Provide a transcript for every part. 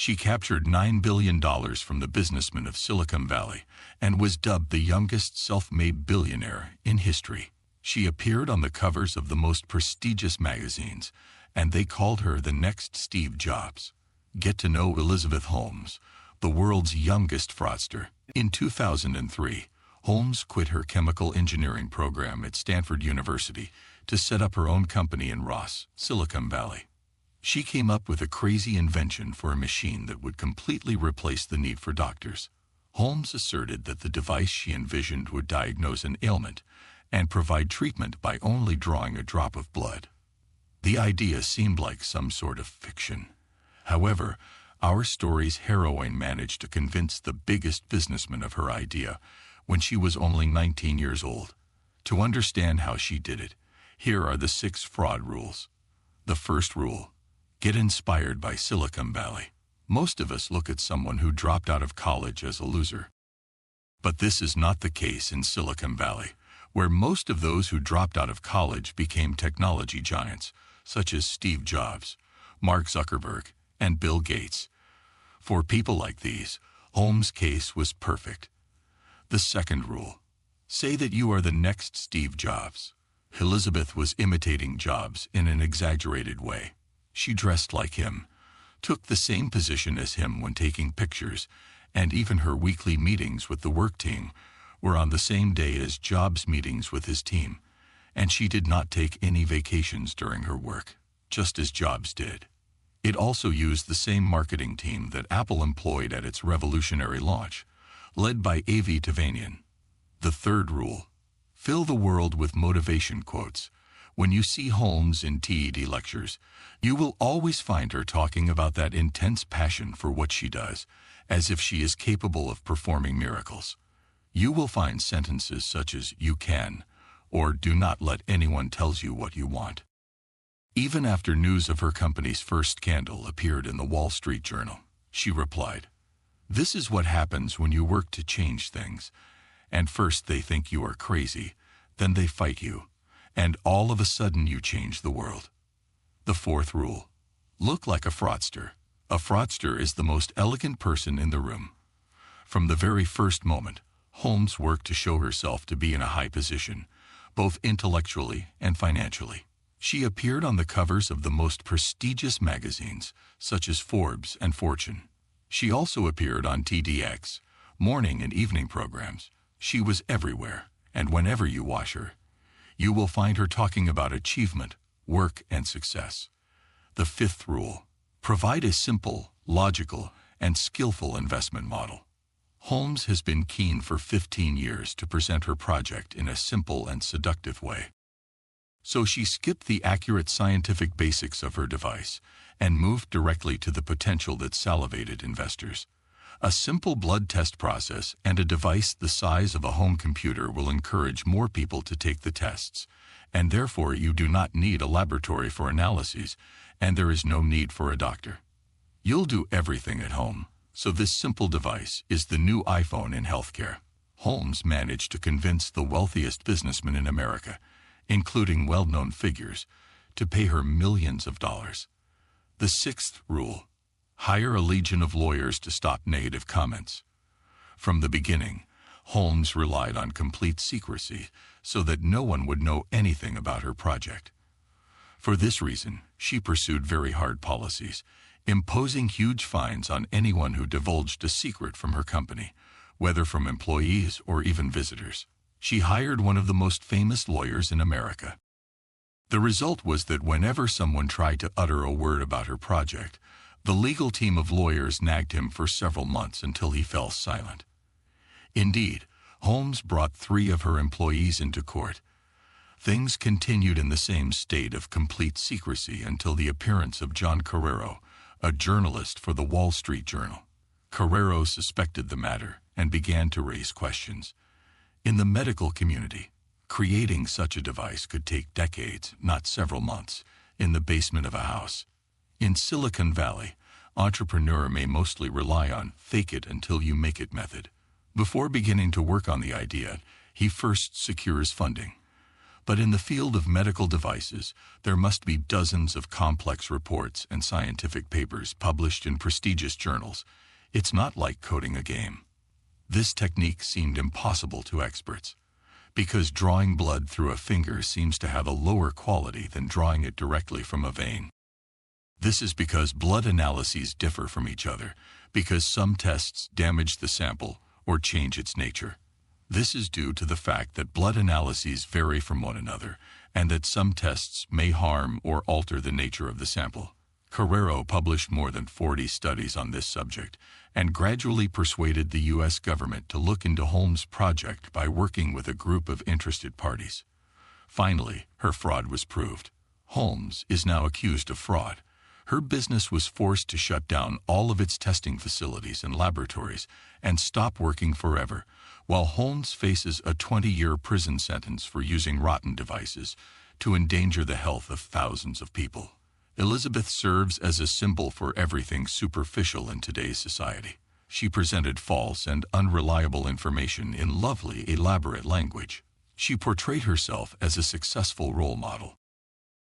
She captured $9 billion from the businessmen of Silicon Valley and was dubbed the youngest self-made billionaire in history. She appeared on the covers of the most prestigious magazines, and they called her the next Steve Jobs. Get to know Elizabeth Holmes, the world's youngest fraudster. In 2003, Holmes quit her chemical engineering program at Stanford University to set up her own company in Ross, Silicon Valley. She came up with a crazy invention for a machine that would completely replace the need for doctors. Holmes asserted that the device she envisioned would diagnose an ailment and provide treatment by only drawing a drop of blood. The idea seemed like some sort of fiction. However, our story's heroine managed to convince the biggest businessman of her idea when she was only 19 years old. To understand how she did it, here are the 6 fraud rules. The first rule: get inspired by Silicon Valley. Most of us look at someone who dropped out of college as a loser. But this is not the case in Silicon Valley, where most of those who dropped out of college became technology giants, such as Steve Jobs, Mark Zuckerberg, and Bill Gates. For people like these, Holmes' case was perfect. The second rule: say that you are the next Steve Jobs. Elizabeth was imitating Jobs in an exaggerated way. She dressed like him, took the same position as him when taking pictures, and even her weekly meetings with the work team were on the same day as Jobs' meetings with his team, and she did not take any vacations during her work, just as Jobs did. It also used the same marketing team that Apple employed at its revolutionary launch, led by Avi Tevanian. The third rule: fill the world with motivation quotes. When you see Holmes in TED lectures, you will always find her talking about that intense passion for what she does, as if she is capable of performing miracles. You will find sentences such as "you can," or "do not let anyone tell you what you want." Even after news of her company's first scandal appeared in the Wall Street Journal, she replied, "This is what happens when you work to change things, and first they think you are crazy, then they fight you, and all of a sudden you change the world." The fourth rule: look like a fraudster. A fraudster is the most elegant person in the room. From the very first moment, Holmes worked to show herself to be in a high position, both intellectually and financially. She appeared on the covers of the most prestigious magazines, such as Forbes and Fortune. She also appeared on TDX, morning and evening programs. She was everywhere, and whenever you watch her, you will find her talking about achievement, work, and success. The fifth rule: provide a simple, logical, and skillful investment model. Holmes has been keen for 15 years to present her project in a simple and seductive way. So she skipped the accurate scientific basics of her device and moved directly to the potential that salivated investors. A simple blood test process and a device the size of a home computer will encourage more people to take the tests, and therefore you do not need a laboratory for analyses, and there is no need for a doctor. You'll do everything at home, so this simple device is the new iPhone in healthcare. Holmes managed to convince the wealthiest businessmen in America, including well-known figures, to pay her millions of dollars. The sixth rule: hire a legion of lawyers to stop negative comments. From the beginning, Holmes relied on complete secrecy so that no one would know anything about her project. For this reason, she pursued very hard policies, imposing huge fines on anyone who divulged a secret from her company, whether from employees or even visitors. She hired one of the most famous lawyers in America. The result was that whenever someone tried to utter a word about her project, the legal team of lawyers nagged him for several months until he fell silent. Indeed, Holmes brought 3 of her employees into court. Things continued in the same state of complete secrecy until the appearance of John Carrero, a journalist for the Wall Street Journal. Carrero suspected the matter and began to raise questions. In the medical community, creating such a device could take decades, not several months, in the basement of a house. In Silicon Valley, entrepreneur may mostly rely on fake it until you make it method. Before beginning to work on the idea, he first secures funding. But in the field of medical devices, there must be dozens of complex reports and scientific papers published in prestigious journals. It's not like coding a game. This technique seemed impossible to experts, because drawing blood through a finger seems to have a lower quality than drawing it directly from a vein. This is because blood analyses differ from each other, because some tests damage the sample or change its nature. This is due to the fact that blood analyses vary from one another, and that some tests may harm or alter the nature of the sample. Carrero published more than 40 studies on this subject, and gradually persuaded the U.S. government to look into Holmes' project by working with a group of interested parties. Finally, her fraud was proved. Holmes is now accused of fraud. Her business was forced to shut down all of its testing facilities and laboratories and stop working forever, while Holmes faces a 20-year prison sentence for using rotten devices to endanger the health of thousands of people. Elizabeth serves as a symbol for everything superficial in today's society. She presented false and unreliable information in lovely, elaborate language. She portrayed herself as a successful role model.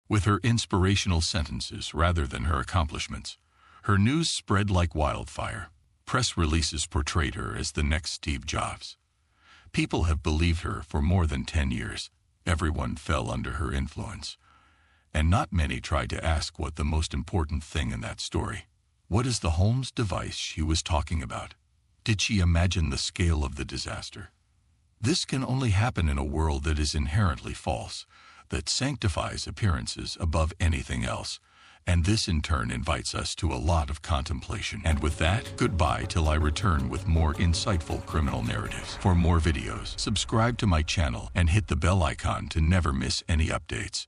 With her inspirational sentences rather than her accomplishments, her news spread like wildfire. Press releases portrayed her as the next Steve Jobs. People have believed her for more than 10 years. Everyone fell under her influence. And not many tried to ask what the most important thing in that story. What is the Holmes device she was talking about? Did she imagine the scale of the disaster? This can only happen in a world that is inherently false, that sanctifies appearances above anything else. And this in turn invites us to a lot of contemplation. And with that, goodbye till I return with more insightful criminal narratives. For more videos, subscribe to my channel and hit the bell icon to never miss any updates.